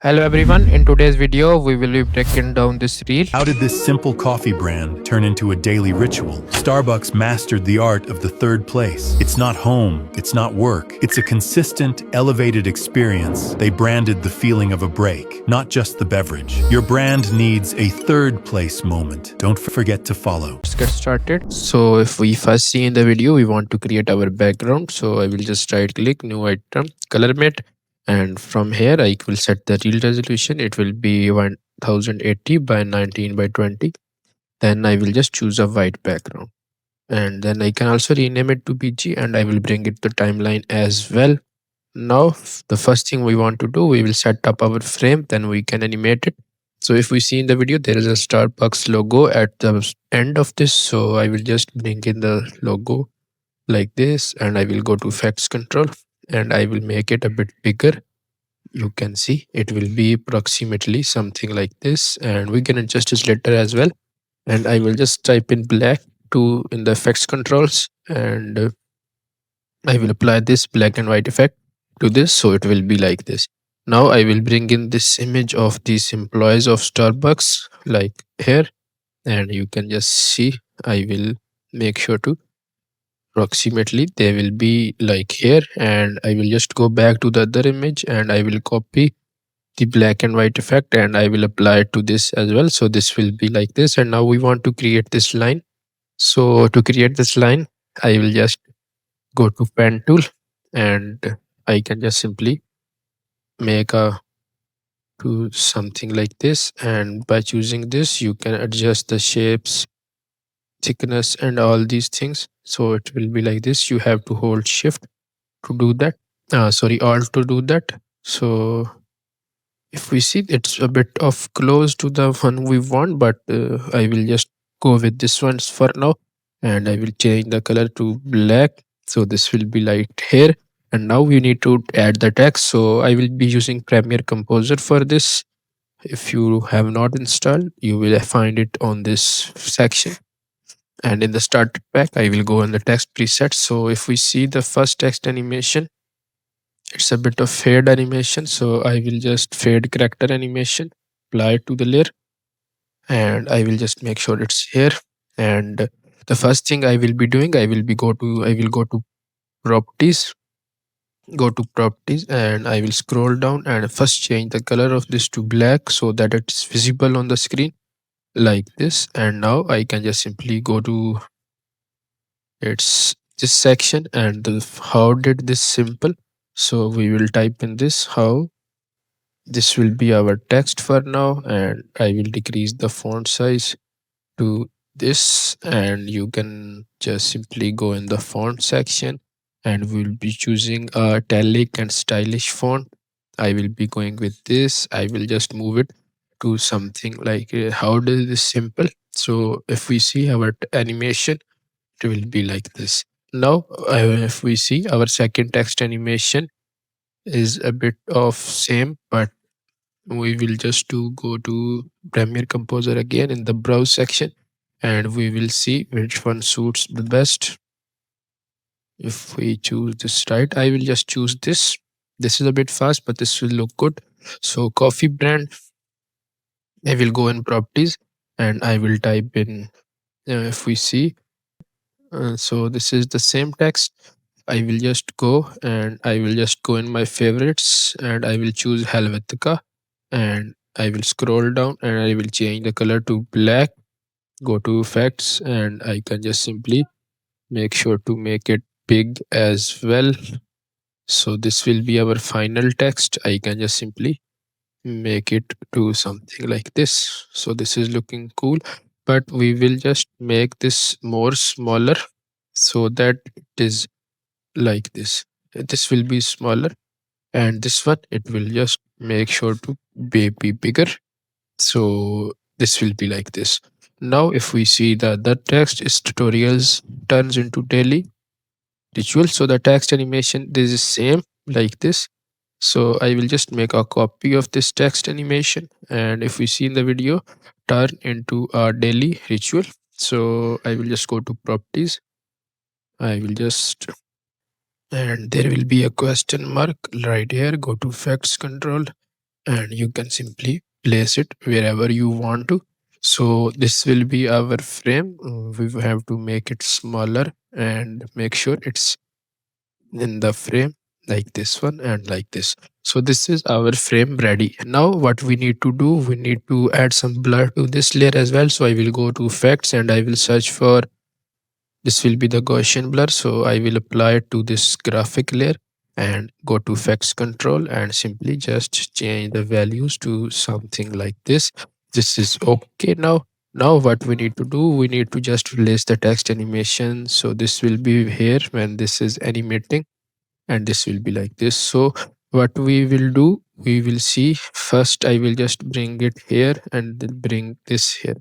Hello everyone, in today's video we will be breaking down this reel. How did this simple coffee brand turn into a daily ritual? Starbucks mastered the art of the third place. It's not home, it's not work. It's a consistent, elevated experience. They branded the feeling of a break, not just the beverage. Your brand needs a third place moment. Don't forget to follow. Let's get started. So if we first see in the video, we want to create our background. So I will just right click, new item, color mate. And from here I will set the reel resolution. It will be 1080 by 19 by 20. Then I will just choose a white background. And then I can also rename it to PG and I will bring it to timeline as well. Now, the first thing we want to do, we will set up our frame, then we can animate it. So if we see in the video, there is a Starbucks logo at the end of this. So I will just bring in the logo like this and I will go to effects control and I will make it a bit bigger. You can see it will be approximately something like this and we can adjust this later as well. And I will just type in black to in the effects controls and I will apply this black and white effect to this, so it will be like this. Now I will bring in this image of these employees of Starbucks like here, and you can just see I will make sure to approximately they will be like here, and I will just go back to the other image and I will copy the black and white effect and I will apply it to this as well. So this will be like this, and now we want to create this line. So to create this line, I will just go to pen tool and I can just simply make a to something like this, and by choosing this you can adjust the shapes, thickness and all these things. So it will be like this. You have to hold shift to do that, sorry, alt to do that. So if we see, it's a bit of close to the one we want, but I will just go with this one for now and I will change the color to black. So this will be light here, and now we need to add the text. So I will be using Premiere Composer for this. If you have not installed, you will find it on this section, and in the starter pack I will go on the text presets. So if we see the first text animation, it's a bit of fade animation, so I will just fade character animation, apply it to the layer, and I will just make sure it's here. And the first thing I will be doing, I will go to properties and I will scroll down and first change the color of this to black so that it's visible on the screen like this. And now I can just simply go to its this section and how did this simple. So we will type in this how. This will be our text for now, and I will decrease the font size to this, and you can just simply go in the font section and we'll be choosing a italic and stylish font. I will be going with this. I will just move it to something like how does this simple. So if we see our animation, it will be like this. Now if we see our second text animation is a bit of same, but we will just to go to Premiere Composer again in the browse section and we will see which one suits the best. If we choose this, right, I will just choose this. This is a bit fast, but this will look good. So coffee brand, I will go in properties and I will type in if we see, so this is the same text. I will just go and I will just go in my favorites and I will choose Helvetica and I will scroll down and I will change the color to black. Go to effects and I can just simply make sure to make it big as well. So this will be our final text. I can just simply make it to something like this. So this is looking cool, but we will just make this more smaller so that it is like this. This will be smaller, and this one it will just make sure to be bigger. So this will be like this. Now if we see the text is tutorials turns into daily ritual. So the text animation this is same like this. So I will just make a copy of this text animation, and if we see in the video, turn into a daily ritual. So I will just go to properties. I will just, and there will be a question mark right here. Go to effects control and you can simply place it wherever you want to. So this will be our frame. We have to make it smaller and make sure it's in the frame like this one and like this. So this is our frame ready. Now what we need to do, we need to add some blur to this layer as well. So I will go to effects and I will search for, this will be the Gaussian blur. So I will apply it to this graphic layer and go to effects control and simply just change the values to something like this. This is okay now. Now what we need to do, we need to just release the text animation. So this will be here when this is animating, and this will be like this. So what we will do, we will see first, I will just bring it here and then bring this here,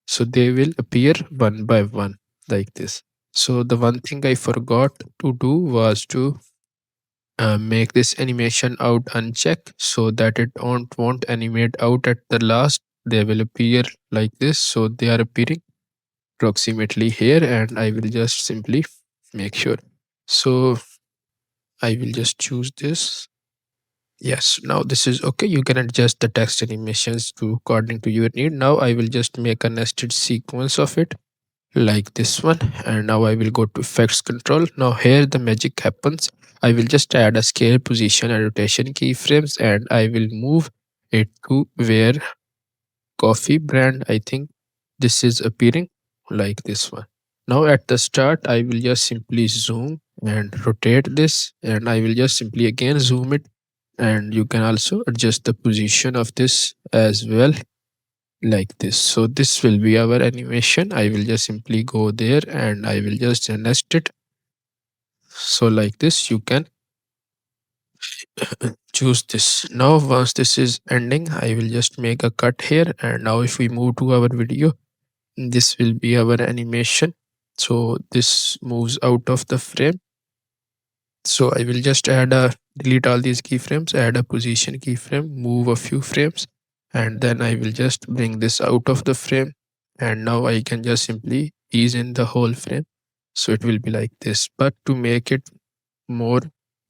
so they will appear one by one like this. So the one thing I forgot to do was to make this animation out uncheck, so that it won't animate out at the last. They will appear like this, so they are appearing approximately here, and I will just simply make sure. So I will just choose this. Yes, now this is okay. You can adjust the text animations to according to your need. Now I will just make a nested sequence of it like this one. And now I will go to effects control. Now here the magic happens. I will just add a scale, position and rotation keyframes, and I will move it to where coffee brand, I think this is appearing like this one. Now at the start, I will just simply zoom and rotate this, and I will just simply again zoom it, and you can also adjust the position of this as well like this. So this will be our animation. I will just simply go there and I will just nest it. So like this, you can choose this. Now once this is ending, I will just make a cut here, and now if we move to our video, this will be our animation. So this moves out of the frame. So I will just add a, delete all these keyframes, add a position keyframe, move a few frames, and then I will just bring this out of the frame. And now I can just simply ease in the whole frame. So it will be like this. But to make it more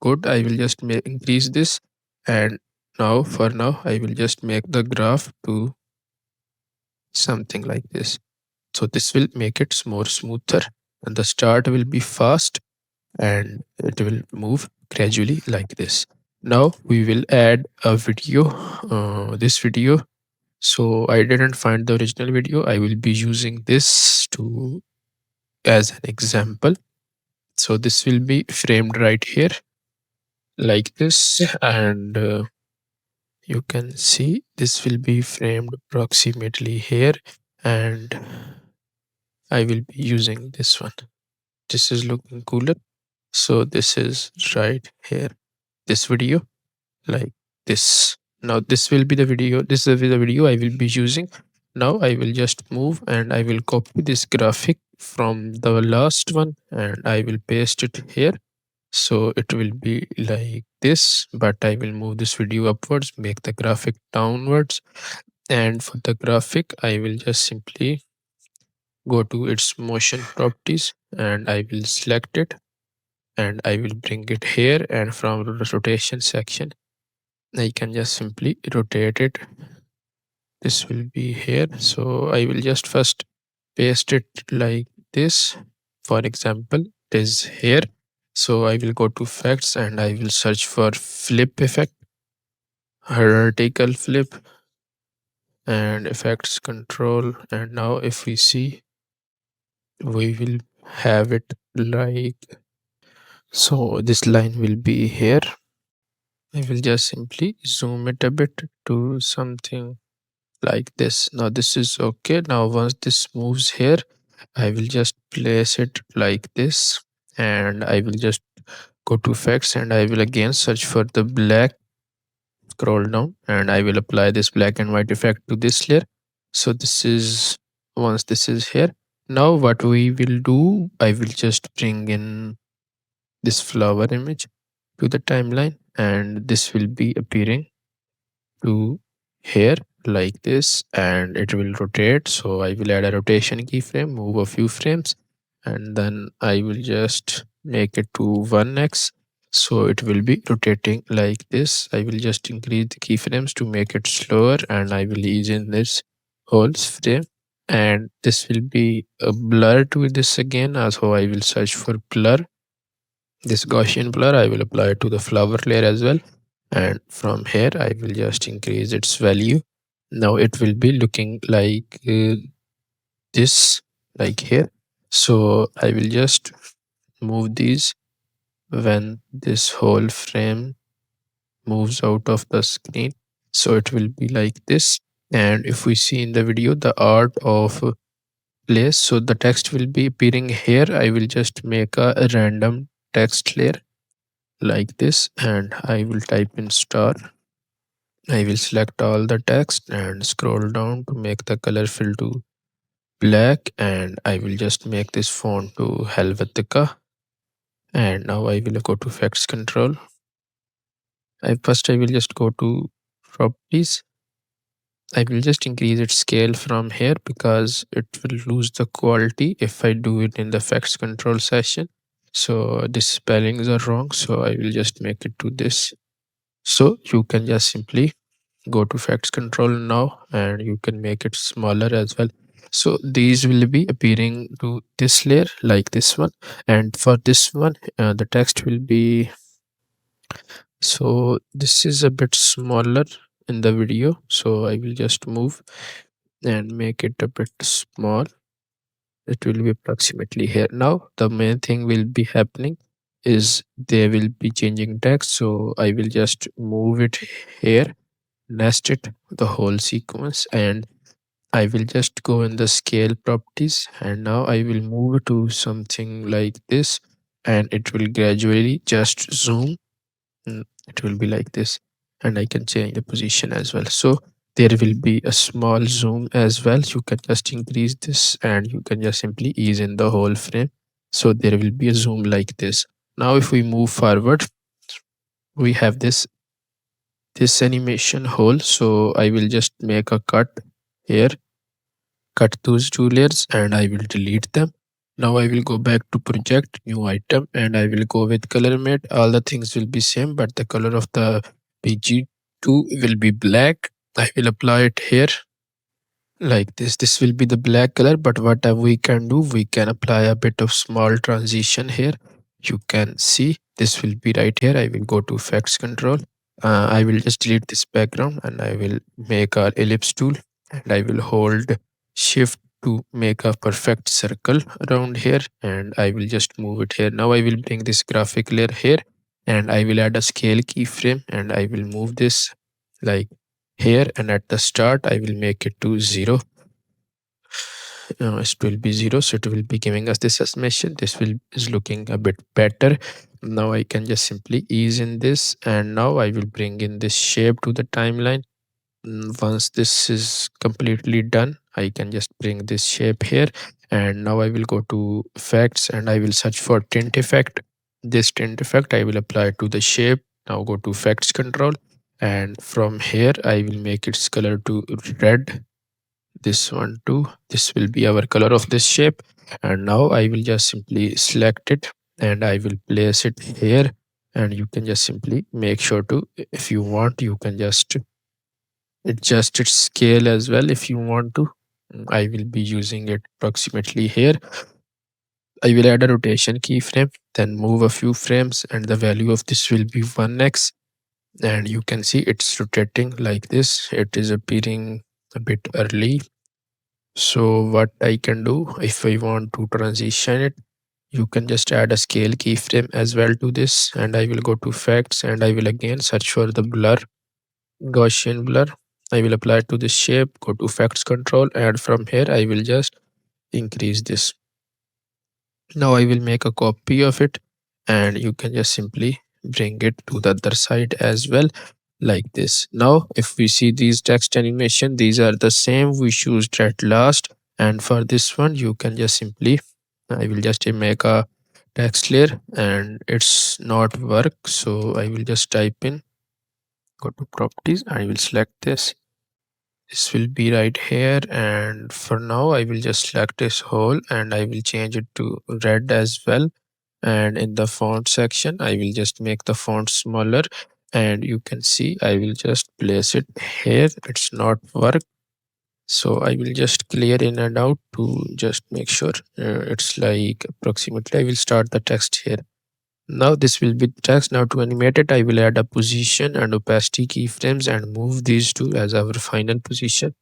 good, I will just increase this. And now for now, I will just make the graph to something like this. So this will make it more smoother, and the start will be fast and it will move gradually like this. Now we will add a video, this video. So I didn't find the original video. I will be using this to as an example. So this will be framed right here like this, and you can see this will be framed approximately here, and I will be using this one. This is looking cooler. So this is right here, this video like this. Now this will be the video. This is the video I will be using. Now I will just move and I will copy this graphic from the last one and I will paste it here. So it will be like this, but I will move this video upwards, make the graphic downwards. And for the graphic, I will just simply go to its motion properties and I will select it and I will bring it here, and from the rotation section I can just simply rotate it. This will be here. So I will just first paste it like this. For example, it is here. So I will go to effects and I will search for flip effect, vertical flip, and effects control. And now if we see, we will have it like so. This line will be here. I will just simply zoom it a bit to something like this. Now this is okay. Now once this moves here, I will just place it like this, and I will just go to effects and I will again search for the black, scroll down, and I will apply this black and white effect to this layer. So this is, once this is here, now what we will do, I will just bring in this flower image to the timeline, and this will be appearing to here like this, and it will rotate. So I will add a rotation keyframe, move a few frames, and then I will just make it to 1x. So it will be rotating like this. I will just increase the keyframes to make it slower, and I will ease in this whole frame. And this will be a blur to this again. So I will search for blur. This Gaussian blur, I will apply it to the flower layer as well. And from here, I will just increase its value. Now it will be looking like this, like here. So I will just move these when this whole frame moves out of the screen. So it will be like this. And if we see in the video the art of place, so the text will be appearing here. I will just make a random text layer like this, and I will type in star. I will select all the text and scroll down to make the color fill to black, and I will just make this font to Helvetica. And now I will go to effects control. I will just go to properties. I will just increase its scale from here because it will lose the quality if I do it in the effects control session. So the spellings are wrong. So I will just make it to this. So you can just simply go to effects control now, and you can make it smaller as well. So these will be appearing to this layer like this one. And for this one, the text will be, so this is a bit smaller in the video, so I will just move and make it a bit small. It will be approximately here. Now the main thing will be happening is they will be changing text, so I will just move it here, nest it the whole sequence, and I will just go in the scale properties, and now I will move to something like this, and it will gradually just zoom. It will be like this, and I can change the position as well. So there will be a small zoom as well. You can just increase this, and you can just simply ease in the whole frame. So there will be a zoom like this. Now if we move forward, we have this animation hole. So I will just make a cut here, cut those two layers, and I will delete them. Now I will go back to project, new item, and I will go with color mate. All the things will be same, but the color of the PG2 will be black. I will apply it here like this will be the black color, but what we can do, we can apply a bit of small transition here. You can see this will be right here. I will go to effects control. I will just delete this background, and I will make our ellipse tool, and I will hold shift to make a perfect circle around here, and I will just move it here. Now I will bring this graphic layer here, and I will add a scale keyframe, and I will move this like here, and at the start I will make it to 0. It will be 0, so it will be giving us this animation. This will is looking a bit better. Now I can just simply ease in this, and now I will bring in this shape to the timeline. Once this is completely done, I can just bring this shape here, and now I will go to effects, and I will search for tint effect. This tint effect I will apply to the shape. Now go to effects control, and from here I will make its color to red. This one too, this will be our color of this shape. And now I will just simply select it, and I will place it here, and you can just simply make sure to, if you want, you can just adjust its scale as well if you want to. I will be using it approximately here. I will add a rotation keyframe, then move a few frames, and the value of this will be 1x. And you can see it's rotating like this. It is appearing a bit early. So what I can do, if I want to transition it, you can just add a scale keyframe as well to this, and I will go to effects, and I will again search for the blur, Gaussian blur. I will apply it to this shape, go to effects control, and from here I will just increase this. Now I will make a copy of it, and you can just simply bring it to the other side as well, like this. Now if we see these text animation, these are the same we used at last. And for this one, you can just simply, I will just make a text layer, and it's not work, so I will just type in, go to properties, I will select this will be right here, and for now I will just select this whole, and I will change it to red as well. And in the font section, I will just make the font smaller, and you can see I will just place it here. It's not work, so I will just clear in and out to just make sure it's like approximately. I will start the text here. Now this will be text. Now to animate it, I will add a position and opacity keyframes and move these two as our final position.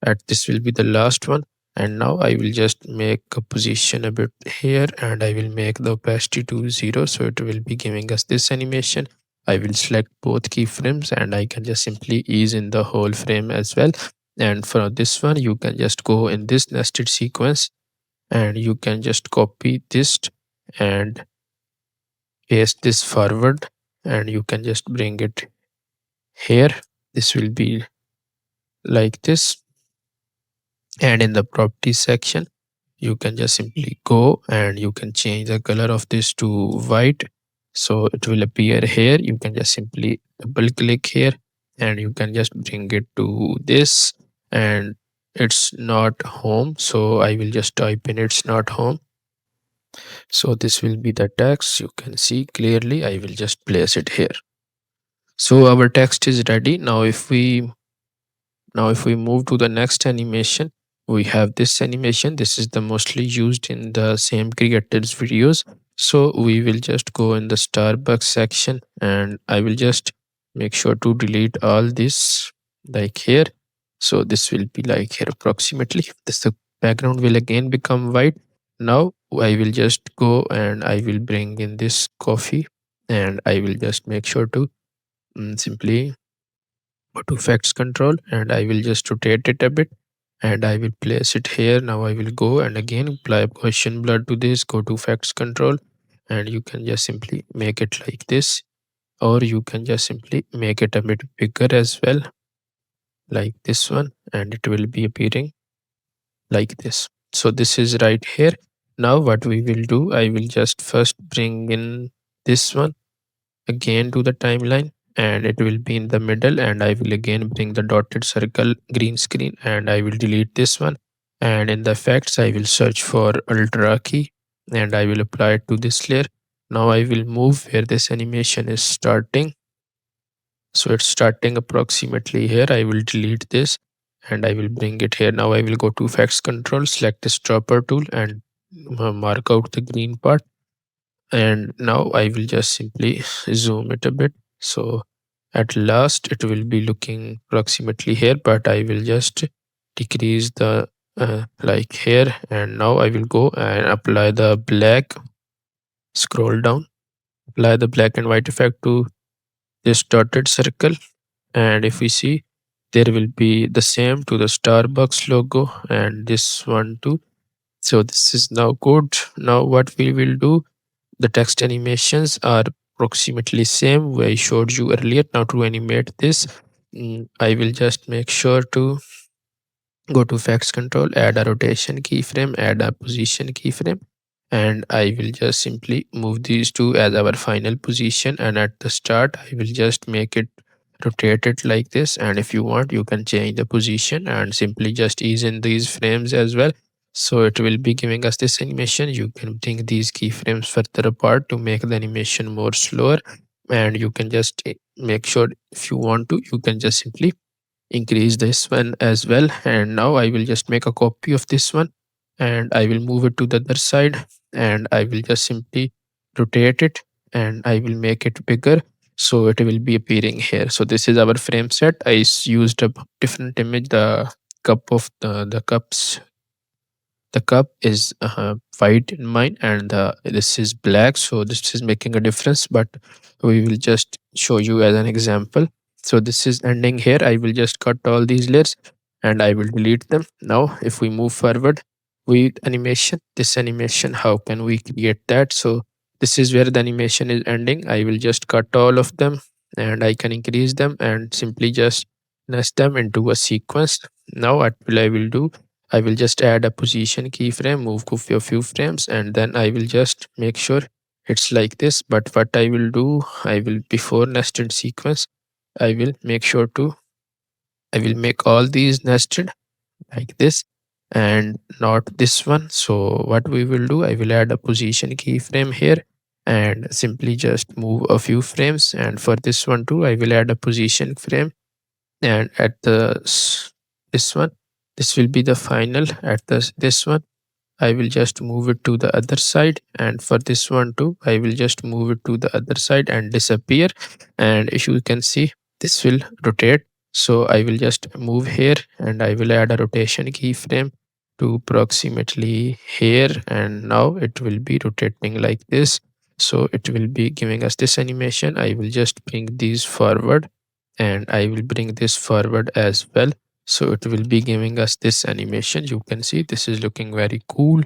At this will be the last one. And now I will just make a position a bit here, and I will make the opacity to 0. So it will be giving us this animation. I will select both keyframes and I can just simply ease in the whole frame as well. And for this one, you can just go in this nested sequence and you can just copy this and paste this forward, and you can just bring it here. This will be like this. And in the properties section, you can just simply go and you can change the color of this to white, so it will appear here. You can just simply double click here and you can just bring it to this, and it's not home, so I will just type in it's not home. So this will be the text. You can see clearly. I will just place it here. So our text is ready. Now if we move to the next animation, we have this animation. This is the mostly used in the same creators videos. So we will just go in the Starbucks section and I will just make sure to delete all this like here. So this will be like here approximately. This the background will again become white. Now I will just go and I will bring in this coffee and I will just make sure to simply go to effects control and I will just rotate it a bit and I will place it here. Now I will go and again apply Gaussian blur to this, go to effects control, and you can just simply make it like this, or you can just simply make it a bit bigger as well, like this one, and it will be appearing like this. So this is right here. Now what we will do, I will just first bring in this one again to the timeline, and it will be in the middle, and I will again bring the dotted circle green screen and I will delete this one, and in the effects I will search for ultra key and I will apply it to this layer. Now I will move where this animation is starting, so it's starting approximately here. I will delete this and I will bring it here. Now I will go to effects control, select this dropper tool and mark out the green part, and now I will just simply zoom it a bit. So at last it will be looking approximately here, but I will just decrease the like here, and now I will go and apply the black, scroll down, apply the black and white effect to this dotted circle, and if we see, there will be the same to the Starbucks logo and this one too. So this is now good. Now what we will do, the text animations are approximately same way I showed you earlier. Now to animate this, I will just make sure to go to effects control, add a rotation keyframe, add a position keyframe, and I will just simply move these two as our final position. And at the start, I will just make it rotate it like this. And if you want, you can change the position and simply just ease in these frames as well. So it will be giving us this animation. You can bring these keyframes further apart to make the animation more slower. And you can just make sure if you want to, you can just simply increase this one as well. And now I will just make a copy of this one and I will move it to the other side and I will just simply rotate it and I will make it bigger, so it will be appearing here. So this is our frame set. Used a different image. The cup of the cups, the cup is white in mine and this is black, so this is making a difference, but we will just show you as an example. So this is ending here. I will just cut all these layers and I will delete them. Now if we move forward with animation, this animation, how can we create that? So this is where the animation is ending. I will just cut all of them and I can increase them and simply just nest them into a sequence. Now what will I will do, I will just add a position keyframe, move to a few frames, and then I will just make sure it's like this. But what I will do, I will, before nested sequence, I will make sure to, I will make all these nested like this and not this one. So what we will do, I will add a position keyframe here and simply just move a few frames. And for this one too, I will add a position frame, and at this one, this will be the final. At this one, I will just move it to the other side, and for this one too, I will just move it to the other side and disappear. And if you can see, this will rotate. So I will just move here, and I will add a rotation keyframe to approximately here, and now it will be rotating like this. So it will be giving us this animation. I will just bring these forward, and I will bring this forward as well. So it will be giving us this animation. You can see this is looking very cool.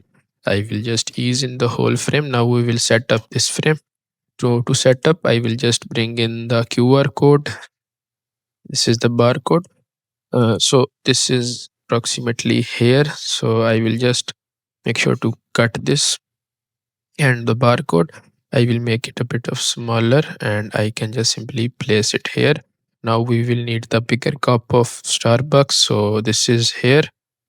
I will just ease in the whole frame. Now we will set up this frame. To set up, I will just bring in the QR code. This is the barcode. So this is approximately here. So I will just make sure to cut this, and the barcode, I will make it a bit of smaller, and I can just simply place it here. Now we will need the bigger cup of Starbucks, so this is here.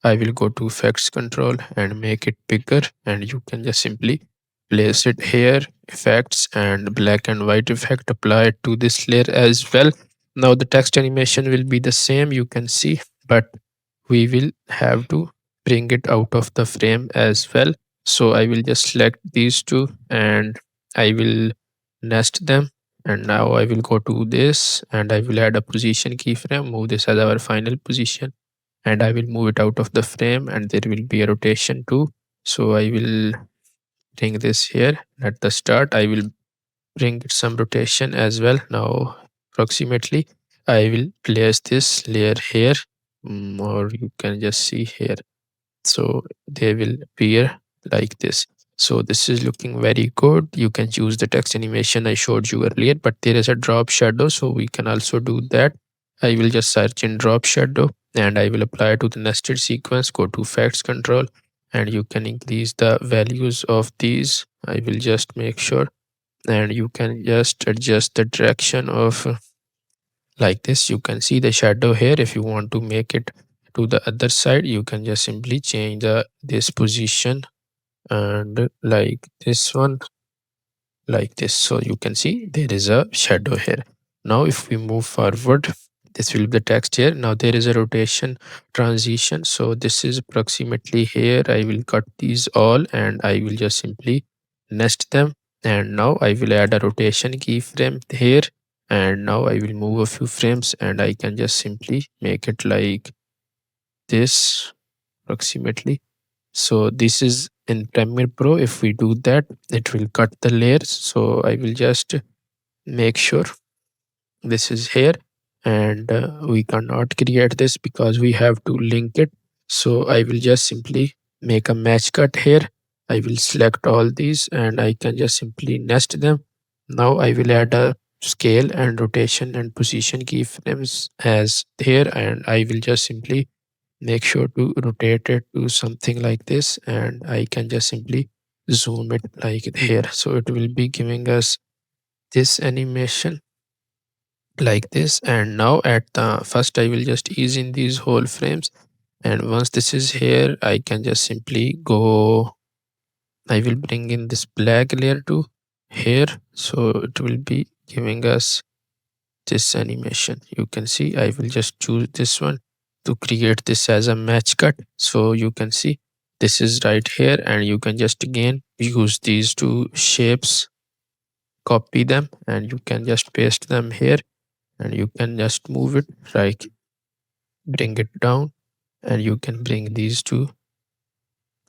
I will go to effects control and make it bigger, and you can just simply place it here. Effects and black and white effect, apply it to this layer as well. Now the text animation will be the same, you can see, but we will have to bring it out of the frame as well. So I will just select these two, and I will nest them. And now I will go to this, and I will add a position keyframe, move this as our final position, and I will move it out of the frame, and there will be a rotation too. So I will bring this here at the start. I will bring it some rotation as well. Now approximately I will place this layer here, or you can just see here. So they will appear like this. So this is looking very good. You can use the text animation I showed you earlier, but there is a drop shadow, so we can also do that. I will just search in drop shadow, and I will apply to the nested sequence. Go to effects control, and you can increase the values of these. I will just make sure, and you can just adjust the direction of like this. You can see the shadow here. If you want to make it to the other side, you can just simply change this position, and like this one, like this. So you can see there is a shadow here. Now if we move forward, this will be the text here. Now there is a rotation transition, so this is approximately here. I will cut these all, and I will just simply nest them. And now I will add a rotation keyframe here, and now I will move a few frames, and I can just simply make it like this approximately. So this is in Premiere Pro. If we do that, it will cut the layers. So I will just make sure this is here, and we cannot create this because we have to link it. So I will just simply make a match cut here. I will select all these, and I can just simply nest them. Now I will add a scale and rotation and position keyframes as here, and I will just simply make sure to rotate it to something like this, and I can just simply zoom it like here. So it will be giving us this animation like this. And now at the first, I will just ease in these whole frames, and once this is here, I can just simply go, I will bring in this black layer to here, so it will be giving us this animation. You can see I will just choose this one to create this as a match cut. So you can see this is right here, and you can just again use these two shapes, copy them, and you can just paste them here, and you can just move it, like bring it down, and you can bring these two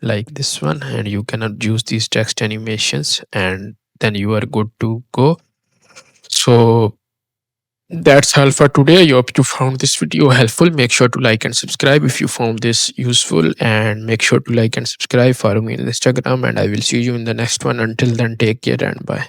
like this one, and you cannot use these text animations, and then you are good to go. So that's all for today. I hope you found this video helpful. Make sure to like and subscribe if you found this useful, and make sure to like and subscribe. Follow me on Instagram, and I will see you in the next one. Until then, take care and bye.